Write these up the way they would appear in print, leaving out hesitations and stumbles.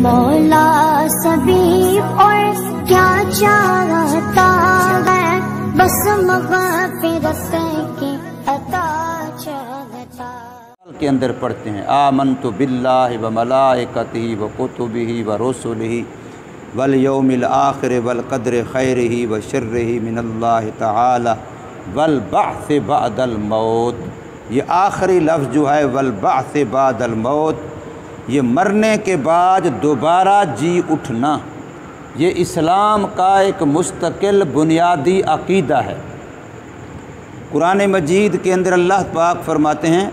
مولا سبھی اور کیا چاہتا ہے، بس مغفرت کی عطا چاہتا کے اندر پڑھتے ہیں آمنت باللہ و ملائکتہ و کتبہ و رسلہ والیوم الآخر والقدر خیرہ و شرہ من اللہ تعالی والبعث بعد الموت۔ یہ آخری لفظ جو ہے والبعث بعد الموت، یہ مرنے کے بعد دوبارہ جی اٹھنا، یہ اسلام کا ایک مستقل بنیادی عقیدہ ہے۔ قرآن مجید کے اندر اللہ پاک فرماتے ہیں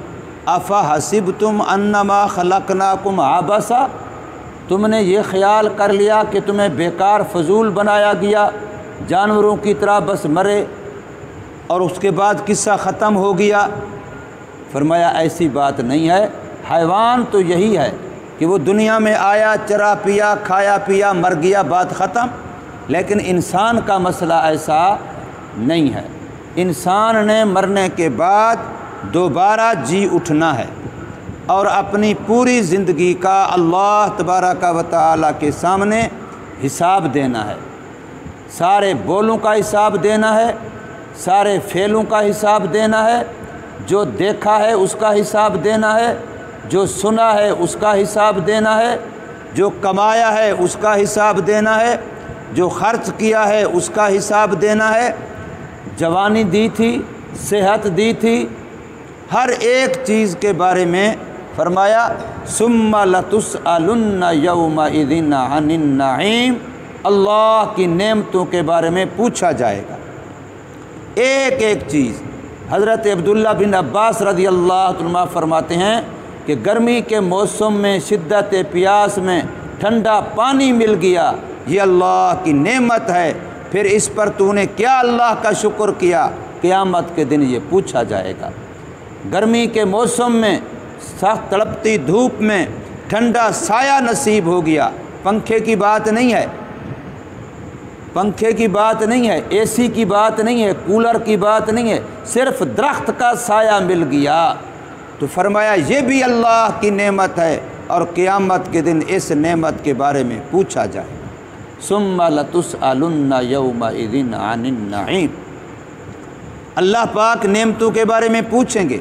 افحسبتم انما خلقناکم عبثا، تم نے یہ خیال کر لیا کہ تمہیں بیکار فضول بنایا گیا، جانوروں کی طرح بس مرے اور اس کے بعد قصہ ختم ہو گیا۔ فرمایا ایسی بات نہیں ہے، حیوان تو یہی ہے کہ وہ دنیا میں آیا، چرا پیا، کھایا پیا، مر گیا، بات ختم۔ لیکن انسان کا مسئلہ ایسا نہیں ہے، انسان نے مرنے کے بعد دوبارہ جی اٹھنا ہے اور اپنی پوری زندگی کا اللہ تبارک و تعالیٰ کے سامنے حساب دینا ہے۔ سارے بولوں کا حساب دینا ہے، سارے فعلوں کا حساب دینا ہے، جو دیکھا ہے اس کا حساب دینا ہے، جو سنا ہے اس کا حساب دینا ہے، جو کمایا ہے اس کا حساب دینا ہے، جو خرچ کیا ہے اس کا حساب دینا ہے۔ جوانی دی تھی، صحت دی تھی، ہر ایک چیز کے بارے میں فرمایا ثم لتسألن یومئذ عن النعیم، اللہ کی نعمتوں کے بارے میں پوچھا جائے گا، ایک ایک چیز۔ حضرت عبداللہ بن عباس رضی اللہ عنہ فرماتے ہیں کہ گرمی کے موسم میں شدت پیاس میں ٹھنڈا پانی مل گیا، یہ اللہ کی نعمت ہے، پھر اس پر تو نے کیا اللہ کا شکر کیا، قیامت کے دن یہ پوچھا جائے گا۔ گرمی کے موسم میں سخت تڑپتی دھوپ میں ٹھنڈا سایہ نصیب ہو گیا، پنکھے کی بات نہیں ہے، پنکھے کی بات نہیں ہے، اے سی کی بات نہیں ہے، کولر کی بات نہیں ہے، صرف درخت کا سایہ مل گیا، تو فرمایا یہ بھی اللہ کی نعمت ہے اور قیامت کے دن اس نعمت کے بارے میں پوچھا جائے ثم لتسألن یومئذ عن النعیم۔ اللہ پاک نعمتوں کے بارے میں پوچھیں گے۔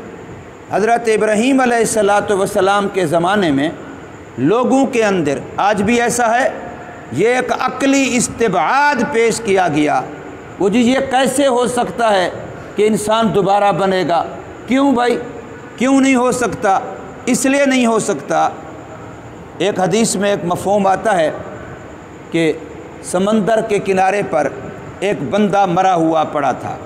حضرت ابراہیم علیہ السلام کے زمانے میں لوگوں کے اندر آج بھی ایسا ہے، یہ ایک عقلی استبعاد پیش کیا گیا، وہ جی یہ کیسے ہو سکتا ہے کہ انسان دوبارہ بنے گا؟ کیوں بھائی، کیوں نہیں ہو سکتا؟ اس لیے نہیں ہو سکتا، ایک حدیث میں ایک مفہوم آتا ہے کہ سمندر کے کنارے پر ایک بندہ مرا ہوا پڑا تھا،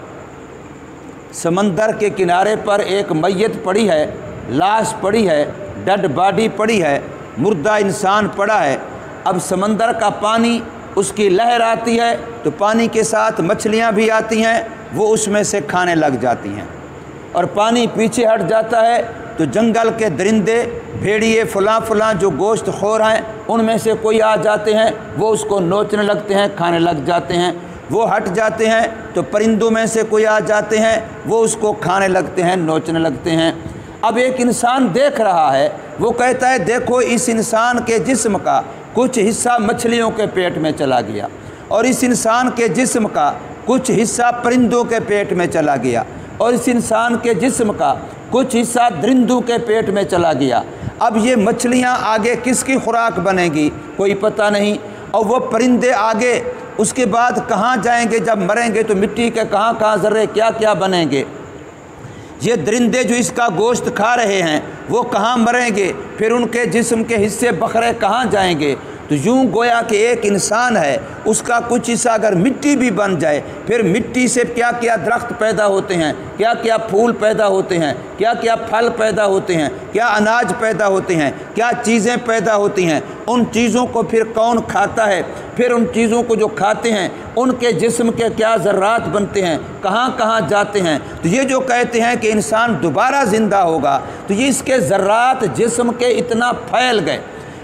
سمندر کے کنارے پر ایک میت پڑی ہے، لاش پڑی ہے، ڈیڈ باڈی پڑی ہے، مردہ انسان پڑا ہے۔ اب سمندر کا پانی، اس کی لہر آتی ہے تو پانی کے ساتھ مچھلیاں بھی آتی ہیں، وہ اس میں سے کھانے لگ جاتی ہیں، اور پانی پیچھے ہٹ جاتا ہے تو جنگل کے درندے، بھیڑیے، فلاں فلاں جو گوشت خور ہیں ان میں سے کوئی آ جاتے ہیں، وہ اس کو نوچنے لگتے ہیں، کھانے لگ جاتے ہیں۔ وہ ہٹ جاتے ہیں تو پرندوں میں سے کوئی آ جاتے ہیں، وہ اس کو کھانے لگتے ہیں، نوچنے لگتے ہیں۔ اب ایک انسان دیکھ رہا ہے، وہ کہتا ہے دیکھو اس انسان کے جسم کا کچھ حصہ مچھلیوں کے پیٹ میں چلا گیا، اور اس انسان کے جسم کا کچھ حصہ پرندوں کے پیٹ میں چلا گیا، اور اس انسان کے جسم کا کچھ حصہ درندوں کے پیٹ میں چلا گیا۔ اب یہ مچھلیاں آگے کس کی خوراک بنے گی کوئی پتہ نہیں، اور وہ پرندے آگے اس کے بعد کہاں جائیں گے؟ جب مریں گے تو مٹی کے کہاں کہاں ذرے کیا کیا بنیں گے؟ یہ درندے جو اس کا گوشت کھا رہے ہیں وہ کہاں مریں گے؟ پھر ان کے جسم کے حصے بکھرے کہاں جائیں گے؟ تو یوں گویا کہ ایک انسان ہے، اس کا کچھ حصہ اگر مٹی بھی بن جائے، پھر مٹی سے کیا کیا درخت پیدا ہوتے ہیں، کیا کیا پھول پیدا ہوتے ہیں، کیا کیا پھل پیدا ہوتے ہیں، کیا اناج پیدا ہوتے ہیں، کیا چیزیں پیدا ہوتی ہیں، ان چیزوں کو پھر کون کھاتا ہے؟ پھر ان چیزوں کو جو کھاتے ہیں ان کے جسم کے کیا ذرات بنتے ہیں، کہاں کہاں جاتے ہیں؟ تو یہ جو کہتے ہیں کہ انسان دوبارہ زندہ ہوگا، تو یہ اس کے ذرات جسم کے اتنا پھیل گئے،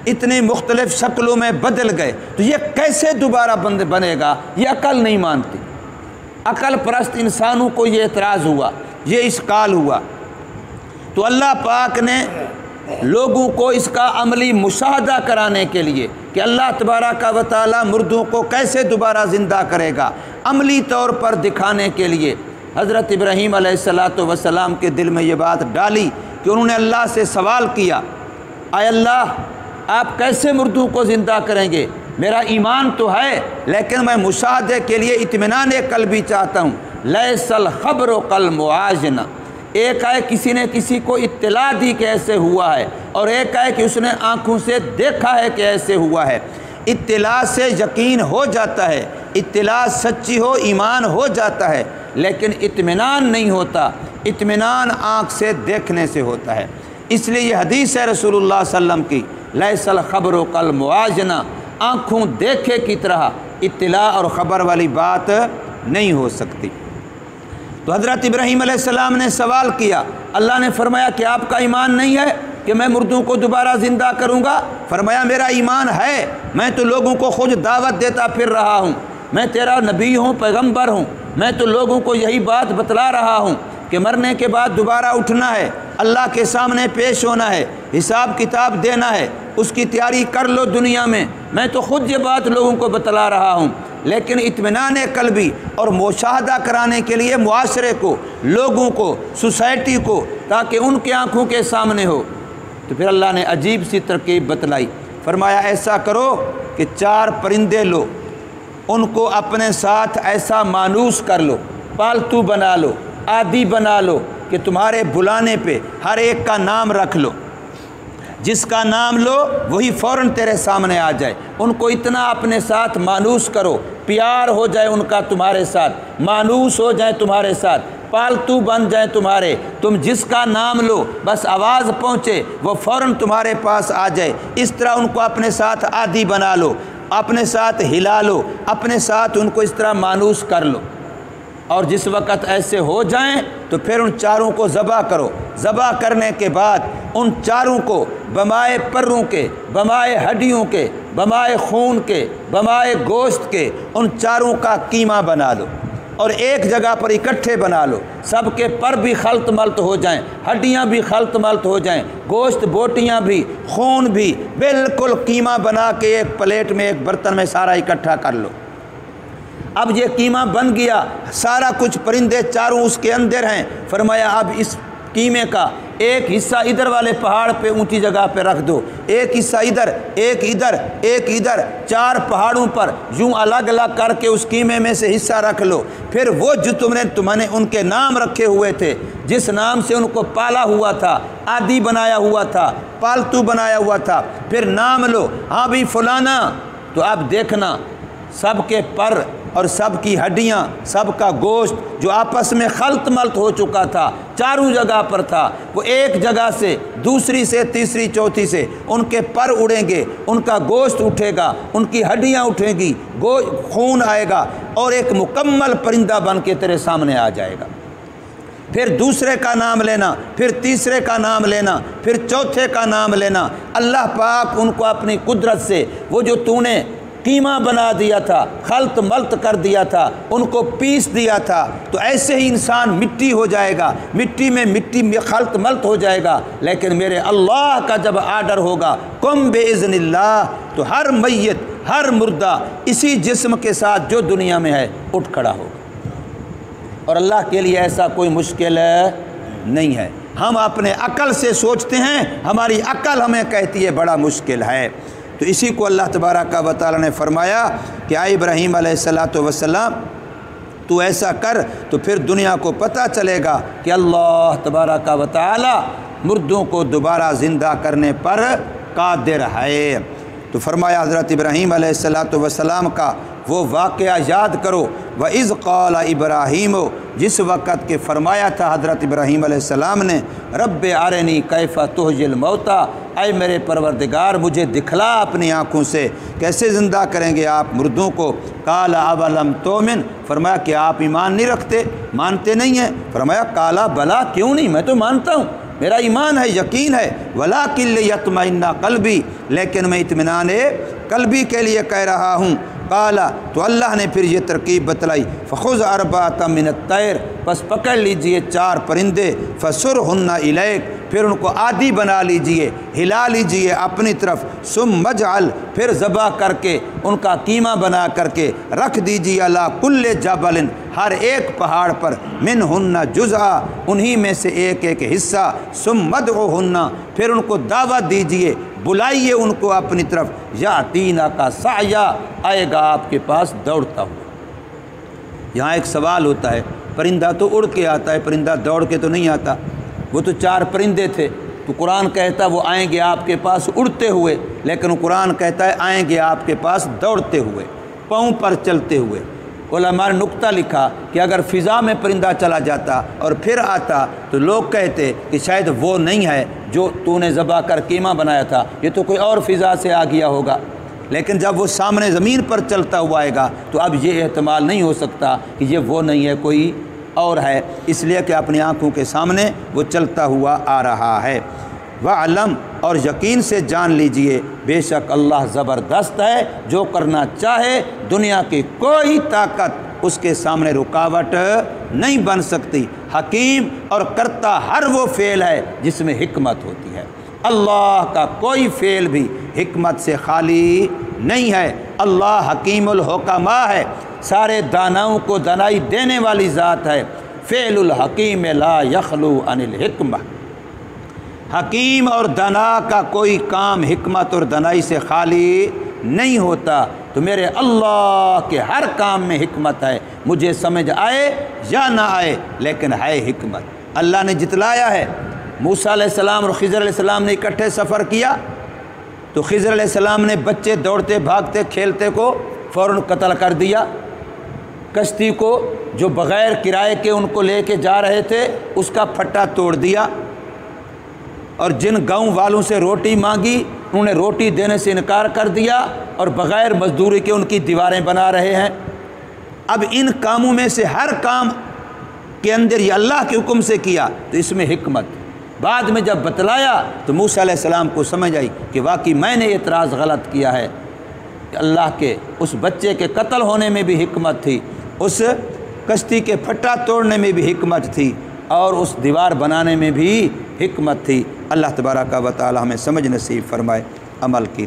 اتنی مختلف شکلوں میں بدل گئے، تو یہ کیسے دوبارہ بنے گا؟ یہ عقل نہیں مانتی۔ عقل پرست انسانوں کو یہ اعتراض ہوا، یہ اشکال ہوا، تو اللہ پاک نے لوگوں کو اس کا عملی مشاہدہ کرانے کے لیے کہ اللہ تبارک و تعالیٰ مردوں کو کیسے دوبارہ زندہ کرے گا، عملی طور پر دکھانے کے لیے حضرت ابراہیم علیہ السلام کے دل میں یہ بات ڈالی کہ انہوں نے اللہ سے سوال کیا، اے اللہ آپ کیسے مردوں کو زندہ کریں گے؟ میرا ایمان تو ہے لیکن میں مشاہدے کے لیے اطمینان قلبی چاہتا ہوں۔ لیس الخبر کالمعاینہ، ایک ہے کسی نے کسی کو اطلاع دی کہ ایسے ہوا ہے، اور ایک ہے کہ اس نے آنکھوں سے دیکھا ہے کہ ایسے ہوا ہے۔ اطلاع سے یقین ہو جاتا ہے، اطلاع سچی ہو ایمان ہو جاتا ہے، لیکن اطمینان نہیں ہوتا، اطمینان آنکھ سے دیکھنے سے ہوتا ہے۔ اس لیے یہ حدیث ہے رسول اللہ صلی اللہ علیہ وسلم کی، لیس الخبر کالمعاینہ، آنکھوں دیکھے کی طرح اطلاع اور خبر والی بات نہیں ہو سکتی۔ تو حضرت ابراہیم علیہ السلام نے سوال کیا، اللہ نے فرمایا کہ آپ کا ایمان نہیں ہے کہ میں مردوں کو دوبارہ زندہ کروں گا؟ فرمایا میرا ایمان ہے، میں تو لوگوں کو خود دعوت دیتا پھر رہا ہوں، میں تیرا نبی ہوں، پیغمبر ہوں، میں تو لوگوں کو یہی بات بتلا رہا ہوں کہ مرنے کے بعد دوبارہ اٹھنا ہے، اللہ کے سامنے پیش ہونا ہے، حساب کتاب دینا ہے، اس کی تیاری کر لو دنیا میں تو خود یہ بات لوگوں کو بتلا رہا ہوں، لیکن اطمینان قلبی اور مشاہدہ کرانے کے لیے معاشرے کو، لوگوں کو، سوسائٹی کو، تاکہ ان کی آنکھوں کے سامنے ہو۔ تو پھر اللہ نے عجیب سی ترکیب بتلائی، فرمایا ایسا کرو کہ 4 پرندے لو، ان کو اپنے ساتھ ایسا مانوس کر لو، پالتو بنا لو، عادی بنا لو کہ تمہارے بلانے پہ ہر ایک کا نام رکھ لو، جس کا نام لو وہی فوراً تیرے سامنے آ جائے۔ ان کو اتنا اپنے ساتھ مانوس کرو، پیار ہو جائے ان کا تمہارے ساتھ، مانوس ہو جائے تمہارے ساتھ، پالتو بن جائیں تمہارے، تم جس کا نام لو بس آواز پہنچے وہ فوراً تمہارے پاس آ جائے۔ اس طرح ان کو اپنے ساتھ عادی بنا لو، اپنے ساتھ ہلا لو، اپنے ساتھ ان کو اس طرح مانوس کر لو، اور جس وقت ایسے ہو جائیں تو پھر ان 4 کو ذبح کرو۔ ذبح کرنے کے بعد ان 4 کو بمائے پروں کے، بمائے ہڈیوں کے، بمائے خون کے، بمائے گوشت کے، ان 4 کا قیمہ بنا لو اور ایک جگہ پر اکٹھے بنا لو، سب کے پر بھی خلط ملط ہو جائیں، ہڈیاں بھی خلط ملط ہو جائیں، گوشت بوٹیاں بھی، خون بھی، بالکل قیمہ بنا کے ایک پلیٹ میں، ایک برتن میں سارا اکٹھا کر لو۔ اب یہ قیمہ بن گیا، سارا کچھ پرندے 4 اس کے اندر ہیں۔ فرمایا اب اس قیمے کا ایک حصہ ادھر والے پہاڑ پہ اونچی جگہ پہ رکھ دو، ایک حصہ ادھر، ایک ادھر، ایک ادھر، 4 پہاڑوں پر یوں الگ الگ کر کے اس قیمے میں سے حصہ رکھ لو۔ پھر وہ جو تم نے ان کے نام رکھے ہوئے تھے، جس نام سے ان کو پالا ہوا تھا، عادی بنایا ہوا تھا، پالتو بنایا ہوا تھا، پھر نام لو، ہاں بھی فلانا۔ تو اب دیکھنا سب کے پر اور سب کی ہڈیاں، سب کا گوشت جو آپس میں خلط ملط ہو چکا تھا، 4 جگہ پر تھا، وہ ایک جگہ سے، دوسری سے، تیسری، چوتھی سے ان کے پر اڑیں گے، ان کا گوشت اٹھے گا، ان کی ہڈیاں اٹھیں گی، خون آئے گا، اور ایک مکمل پرندہ بن کے تیرے سامنے آ جائے گا۔ پھر دوسرے کا نام لینا، پھر تیسرے کا نام لینا، پھر چوتھے کا نام لینا۔ اللہ پاک ان کو اپنی قدرت سے وہ جو تو نے قیمہ بنا دیا تھا، خلط ملط کر دیا تھا، ان کو پیس دیا تھا، تو ایسے ہی انسان مٹی ہو جائے گا، مٹی میں خلط ملط ہو جائے گا، لیکن میرے اللہ کا جب آرڈر ہوگا کم بِإِذْنِ اللہ، تو ہر میت، ہر مردہ اسی جسم کے ساتھ جو دنیا میں ہے اٹھ کھڑا ہوگا، اور اللہ کے لیے ایسا کوئی مشکل نہیں ہے۔ ہم اپنے عقل سے سوچتے ہیں، ہماری عقل ہمیں کہتی ہے بڑا مشکل ہے۔ تو اسی کو اللہ تبارک و تعالی نے فرمایا کہ اے ابراہیم علیہ السلام تو ایسا کر، تو پھر دنیا کو پتہ چلے گا کہ اللہ تبارک و تعالی مردوں کو دوبارہ زندہ کرنے پر قادر ہے۔ تو فرمایا حضرت ابراہیم علیہ السلام کا وہ واقعہ یاد کرو، وَإِذْ قَالَ إِبْرَاهِيمُ، جس وقت کہ فرمایا تھا حضرت ابراہیم علیہ السلام نے، رب ارنی کیف تحیی الموتیٰ، اے میرے پروردگار مجھے دکھلا اپنی آنکھوں سے کیسے زندہ کریں گے آپ مردوں کو۔ قال اولم تؤمن، فرمایا کہ آپ ایمان نہیں رکھتے، مانتے نہیں ہیں؟ فرمایا قال بلا، کیوں نہیں، میں تو مانتا ہوں، میرا ایمان ہے، یقین ہے، ولیکن لیطمئن قلبی، لیکن میں اطمینان قلبی کے لیے کہہ رہا ہوں۔ قالا تو اللہ نے پھر یہ ترکیب بتلائی فخذ اربعۃ من الطیر پس پکڑ لیجئے 4 پرندے فسرہن الیک پھر ان کو عادی بنا لیجئے ہلا لیجئے اپنی طرف ثم اجعل پھر ذبح کر کے ان کا قیمہ بنا کر کے رکھ دیجئے علی کل جبل ہر ایک پہاڑ پر منہن جزءا انہی میں سے ایک ایک حصہ ثم ادعوہن پھر ان کو دعوت دیجئے بلائیے ان کو اپنی طرف یاتینا کا سعیا آئے گا آپ کے پاس دوڑتا ہوا۔ یہاں ایک سوال ہوتا ہے پرندہ تو اڑ کے آتا ہے پرندہ دوڑ کے تو نہیں آتا، وہ تو 4 پرندے تھے تو قرآن کہتا ہے وہ آئیں گے آپ کے پاس اڑتے ہوئے، لیکن قرآن کہتا ہے آئیں گے آپ کے پاس دوڑتے ہوئے پاؤں پر چلتے ہوئے۔ علماء نے نقطہ لکھا کہ اگر فضا میں پرندہ چلا جاتا اور پھر آتا تو لوگ کہتے کہ شاید وہ نہیں ہے جو تو نے ذبح کر قیمہ بنایا تھا، یہ تو کوئی اور فضا سے آ گیا ہوگا، لیکن جب وہ سامنے زمین پر چلتا ہوا آئے گا تو اب یہ احتمال نہیں ہو سکتا کہ یہ وہ نہیں ہے کوئی اور ہے، اس لیے کہ اپنی آنکھوں کے سامنے وہ چلتا ہوا آ رہا ہے۔ وَعْلَمْ اور یقین سے جان لیجئے بے شک اللہ زبردست ہے، جو کرنا چاہے دنیا کی کوئی طاقت اس کے سامنے رکاوٹ نہیں بن سکتی۔ حکیم اور کرتا ہر وہ فعل ہے جس میں حکمت ہوتی ہے، اللہ کا کوئی فعل بھی حکمت سے خالی نہیں ہے۔ اللہ حکیم الحکماء ہے، سارے داناؤں کو دانائی دینے والی ذات ہے۔ فعل الحکیم لا یخلو عن الحکمہ، حکیم اور دانا کا کوئی کام حکمت اور دانائی سے خالی نہیں ہوتا۔ تو میرے اللہ کے ہر کام میں حکمت ہے، مجھے سمجھ آئے یا نہ آئے لیکن ہے حکمت۔ اللہ نے جتلایا ہے، موسیٰ علیہ السلام اور خضر علیہ السلام نے اکٹھے سفر کیا تو خضر علیہ السلام نے بچے دوڑتے بھاگتے کھیلتے کو فوراً قتل کر دیا، کشتی کو جو بغیر کرائے کے ان کو لے کے جا رہے تھے اس کا پھٹا توڑ دیا، اور جن گاؤں والوں سے روٹی مانگی انہوں نے روٹی دینے سے انکار کر دیا اور بغیر مزدوری کے ان کی دیواریں بنا رہے ہیں۔ اب ان کاموں میں سے ہر کام کے اندر یہ اللہ کے حکم سے کیا تو اس میں حکمت۔ بعد میں جب بتلایا تو موسیٰ علیہ السلام کو سمجھ آئی کہ واقعی میں نے اعتراض غلط کیا ہے، کہ اللہ کے اس بچے کے قتل ہونے میں بھی حکمت تھی، اس کشتی کے پھٹا توڑنے میں بھی حکمت تھی، اور اس دیوار بنانے میں بھی حکمت تھی۔ اللہ تبارک و تعالی ہمیں سمجھ نصیب فرمائے، عمل کی